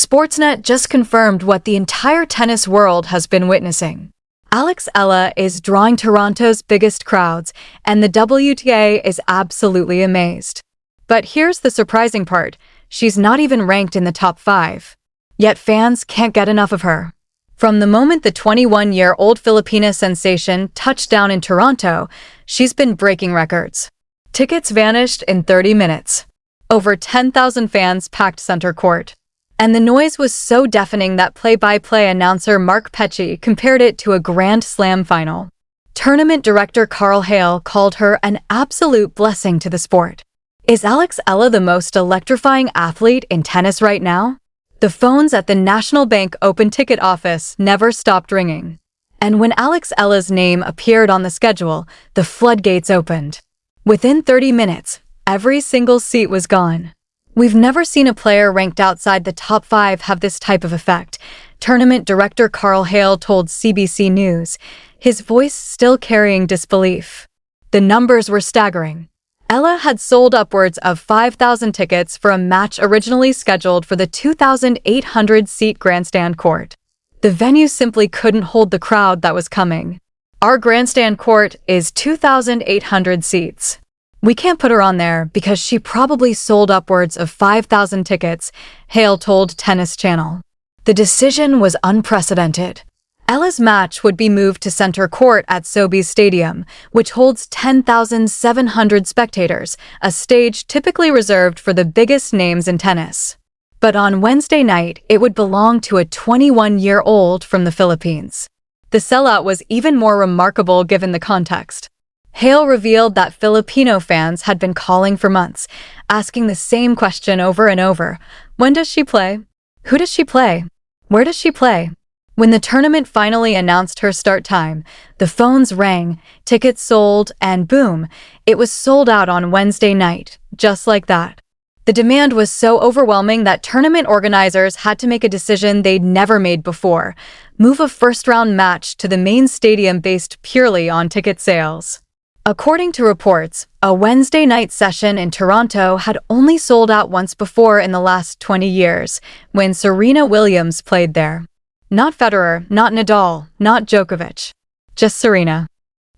Sportsnet just confirmed what the entire tennis world has been witnessing. Alex Eala is drawing Toronto's biggest crowds, and the WTA is absolutely amazed. But here's the surprising part. She's not even ranked in the top 5. Yet fans can't get enough of her. From the moment the 21-year-old Filipino sensation touched down in Toronto, she's been breaking records. Tickets vanished in 30 minutes. Over 10,000 fans packed center court. And the noise was so deafening that play-by-play announcer Mark Petchey compared it to a Grand Slam final. Tournament director Carl Hale called her an absolute blessing to the sport. Is Alex Eala the most electrifying athlete in tennis right now? The phones at the National Bank Open Ticket office never stopped ringing. And when Alex Eala's name appeared on the schedule, the floodgates opened. Within 30 minutes, every single seat was gone. We've never seen a player ranked outside the top 5 have this type of effect, tournament director Carl Hale told CBC News, his voice still carrying disbelief. The numbers were staggering. Eala had sold upwards of 5,000 tickets for a match originally scheduled for the 2,800-seat grandstand court. The venue simply couldn't hold the crowd that was coming. Our grandstand court is 2,800 seats. We can't put her on there because she probably sold upwards of 5,000 tickets, Hale told Tennis Channel. The decision was unprecedented. Eala's match would be moved to center court at Sobeys Stadium, which holds 10,700 spectators, a stage typically reserved for the biggest names in tennis. But on Wednesday night, it would belong to a 21-year-old from the Philippines. The sellout was even more remarkable given the context. Hale revealed that Filipino fans had been calling for months, asking the same question over and over. When does she play? Who does she play? Where does she play? When the tournament finally announced her start time, the phones rang, tickets sold, and boom, it was sold out on Wednesday night, just like that. The demand was so overwhelming that tournament organizers had to make a decision they'd never made before, move a first-round match to the main stadium based purely on ticket sales. According to reports, a Wednesday night session in Toronto had only sold out once before in the last 20 years, when Serena Williams played there. Not Federer, not Nadal, not Djokovic. Just Serena.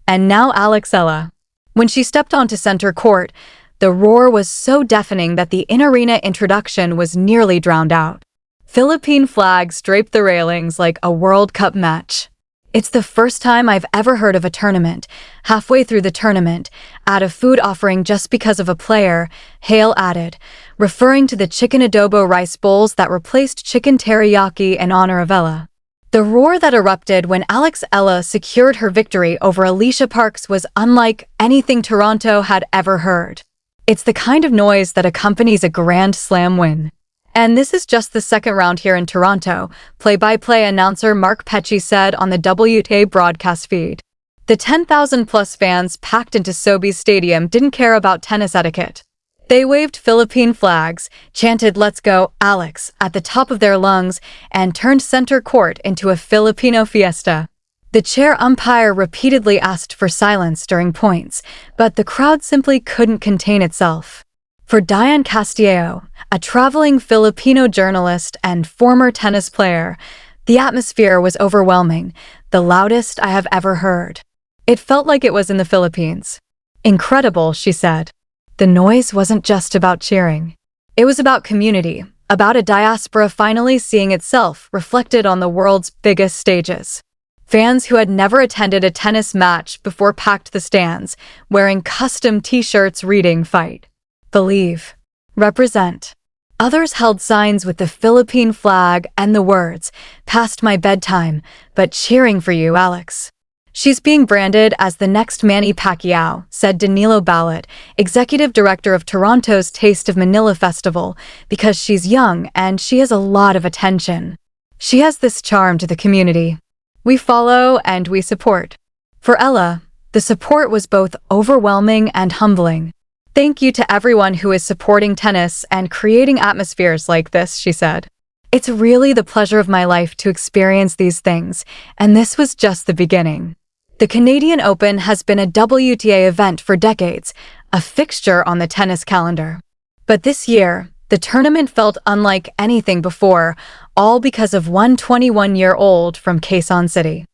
And now Alex Eala. When she stepped onto center court, the roar was so deafening that the in-arena introduction was nearly drowned out. Philippine flags draped the railings like a World Cup match. It's the first time I've ever heard of a tournament, halfway through the tournament, add a food offering just because of a player, Hale added, referring to the chicken adobo rice bowls that replaced chicken teriyaki in honor of Eala. The roar that erupted when Alex Eala secured her victory over Alicia Parks was unlike anything Toronto had ever heard. It's the kind of noise that accompanies a Grand Slam win. And this is just the second round here in Toronto, play-by-play announcer Mark Petchey said on the WTA broadcast feed. The 10,000-plus fans packed into Sobeys Stadium didn't care about tennis etiquette. They waved Philippine flags, chanted "Let's go, Alex" at the top of their lungs, and turned center court into a Filipino fiesta. The chair umpire repeatedly asked for silence during points, but the crowd simply couldn't contain itself. For Diane Castillo, a traveling Filipino journalist and former tennis player, the atmosphere was overwhelming, the loudest I have ever heard. It felt like it was in the Philippines. Incredible, she said. The noise wasn't just about cheering. It was about community, about a diaspora finally seeing itself reflected on the world's biggest stages. Fans who had never attended a tennis match before packed the stands, wearing custom t-shirts reading "Fight, Believe, Represent." Others held signs with the Philippine flag and the words, "Past my bedtime, but cheering for you, Alex." She's being branded as the next Manny Pacquiao, said Danilo Balot, executive director of Toronto's Taste of Manila Festival, because she's young and she has a lot of attention. She has this charm to the community. We follow and we support. For Eala, the support was both overwhelming and humbling. Thank you to everyone who is supporting tennis and creating atmospheres like this, she said. It's really the pleasure of my life to experience these things, and this was just the beginning. The Canadian Open has been a WTA event for decades, a fixture on the tennis calendar. But this year, The tournament felt unlike anything before, all because of one 21-year-old from Quezon City.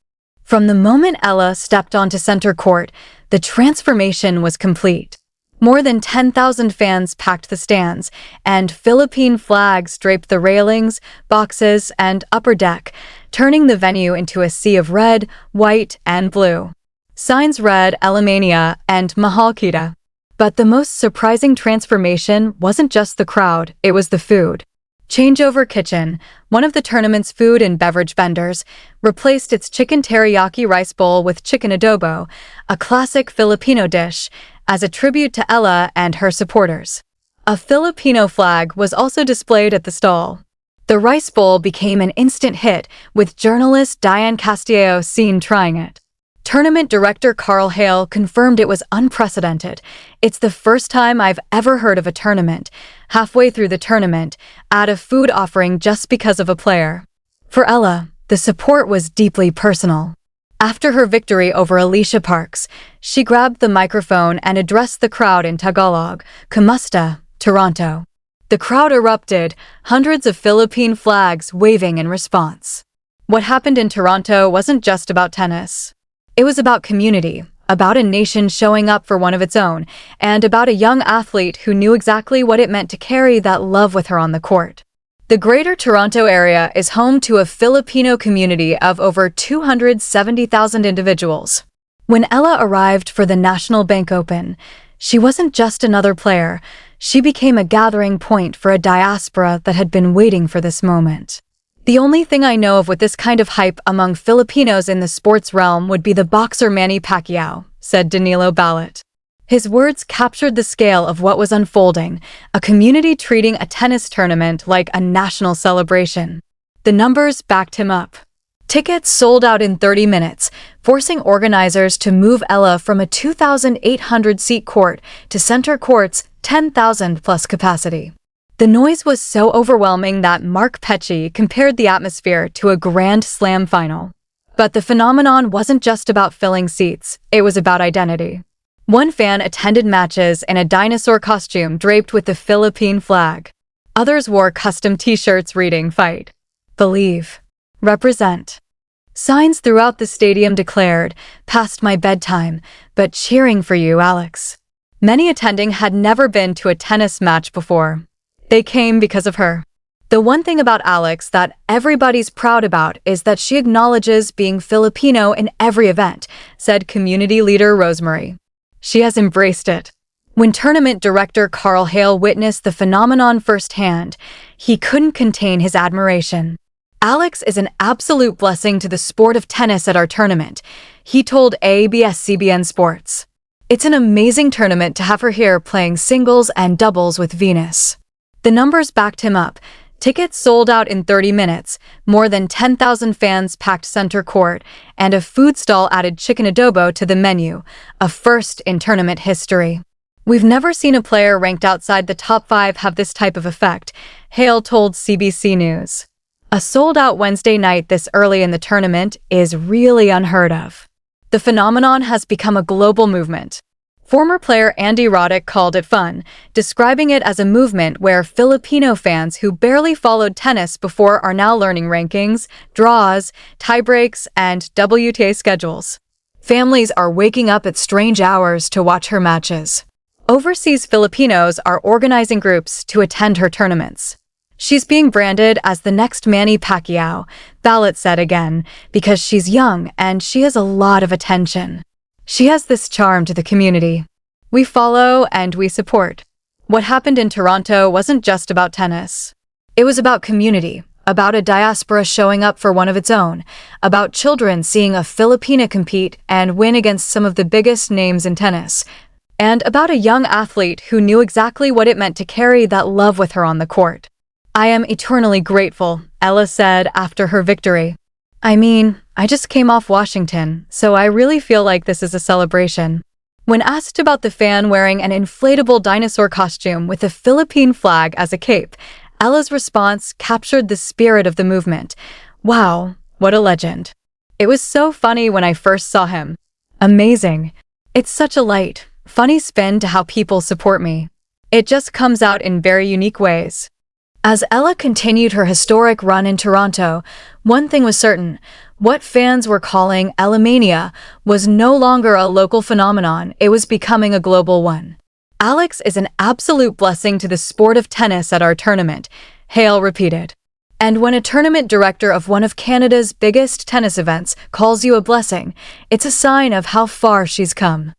From the moment Ella stepped onto center court, the transformation was complete. More than 10,000 fans packed the stands, and Philippine flags draped the railings, boxes, and upper deck, turning the venue into a sea of red, white, and blue. Signs read Alemania and Mahal Kita. But the most surprising transformation wasn't just the crowd, it was the food. Changeover Kitchen, one of the tournament's food and beverage vendors, replaced its chicken teriyaki rice bowl with chicken adobo, a classic Filipino dish, as a tribute to Ella and her supporters. A Filipino flag was also displayed at the stall. The rice bowl became an instant hit, with journalist Diane Castillo seen trying it. Tournament director Carl Hale confirmed it was unprecedented. It's the first time I've ever heard of a tournament, halfway through the tournament, add a food offering just because of a player. For Ella, the support was deeply personal. After her victory over Alicia Parks, she grabbed the microphone and addressed the crowd in Tagalog, "Kamusta, Toronto." The crowd erupted, hundreds of Philippine flags waving in response. What happened in Toronto wasn't just about tennis. It was about community, about a nation showing up for one of its own, and about a young athlete who knew exactly what it meant to carry that love with her on the court. The Greater Toronto Area is home to a Filipino community of over 270,000 individuals. When Ella arrived for the National Bank Open, she wasn't just another player, she became a gathering point for a diaspora that had been waiting for this moment. The only thing I know of with this kind of hype among Filipinos in the sports realm would be the boxer Manny Pacquiao, said Danilo Balot. His words captured the scale of what was unfolding, a community treating a tennis tournament like a national celebration. The numbers backed him up. Tickets sold out in 30 minutes, forcing organizers to move Ella from a 2,800-seat court to center court's 10,000-plus capacity. The noise was so overwhelming that Mark Pecci compared the atmosphere to a Grand Slam final. But the phenomenon wasn't just about filling seats, it was about identity. One fan attended matches in a dinosaur costume draped with the Philippine flag. Others wore custom t-shirts reading "Fight, Believe, Represent." Signs throughout the stadium declared, "Past my bedtime, but cheering for you, Alex." Many attending had never been to a tennis match before. They came because of her. The one thing about Alex that everybody's proud about is that she acknowledges being Filipino in every event, said community leader Rosemary. She has embraced it. When tournament director Carl Hale witnessed the phenomenon firsthand, he couldn't contain his admiration. "Alex is an absolute blessing to the sport of tennis at our tournament," he told ABS-CBN Sports. "It's an amazing tournament to have her here playing singles and doubles with Venus." The numbers backed him up. Tickets sold out in 30 minutes, more than 10,000 fans packed center court, and a food stall added chicken adobo to the menu, a first in tournament history. "We've never seen a player ranked outside the top 5 have this type of effect," Hale told CBC News. A sold-out Wednesday night this early in the tournament is really unheard of. The phenomenon has become a global movement. Former player Andy Roddick called it fun, describing it as a movement where Filipino fans who barely followed tennis before are now learning rankings, draws, tiebreaks, and WTA schedules. Families are waking up at strange hours to watch her matches. Overseas Filipinos are organizing groups to attend her tournaments. "She's being branded as the next Manny Pacquiao," Balot said again, "because she's young and she has a lot of attention. She has this charm to the community. We follow and we support." What happened in Toronto wasn't just about tennis. It was about community, about a diaspora showing up for one of its own, about children seeing a Filipina compete and win against some of the biggest names in tennis, and about a young athlete who knew exactly what it meant to carry that love with her on the court. "I am eternally grateful," Ella said after her victory. "I mean, I just came off Washington, so I really feel like this is a celebration." When asked about the fan wearing an inflatable dinosaur costume with a Philippine flag as a cape, Ella's response captured the spirit of the movement. "Wow, what a legend. It was so funny when I first saw him. Amazing. It's such a light, funny spin to how people support me." It just comes out in very unique ways. As Ella continued her historic run in Toronto, one thing was certain: what fans were calling Ella Mania was no longer a local phenomenon, it was becoming a global one. "Alex is an absolute blessing to the sport of tennis at our tournament," Hale repeated. And when a tournament director of one of Canada's biggest tennis events calls you a blessing, it's a sign of how far she's come.